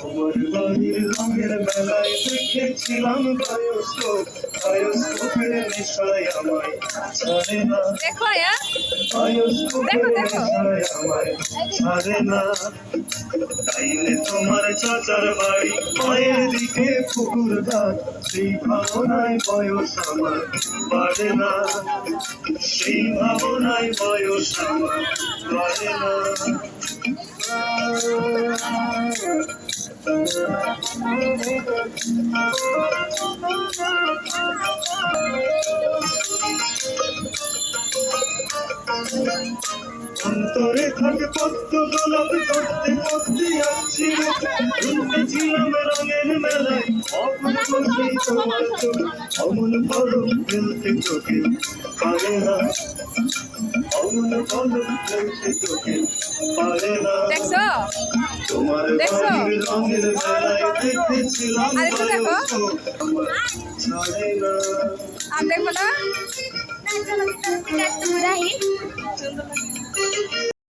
তোমার বাড়ির রঙের মেলায় দেখেছিলাম বায়োস্কোপের নেশায় আমায় ছাড়ে না, বায়োস্কোপের নেশায় আমায় ছাড়ে না। তাইলে তোমার চাচার বাড়ি মায়ের দিকে পুকুর ঘাট, সেই ভাবনায় বয়স আমার বাড়ে না, সেই ভাবনায় বয়স আমার বাড়ে না। অন্তরে থাকে পদ্ম গোলাপ করতে করতে আসছি, শুনতেছিলাম রঙের মেলায় অমন করতেই তোমার চোখ, অমন কলম ফেলতে চোখে পারে না, অমন কলম ফেলতে চোখে পারে না। তোমার বাড়ির রঙের মেলায় দেখেছিলাম বায়োস্কোপ ছাড়ে না।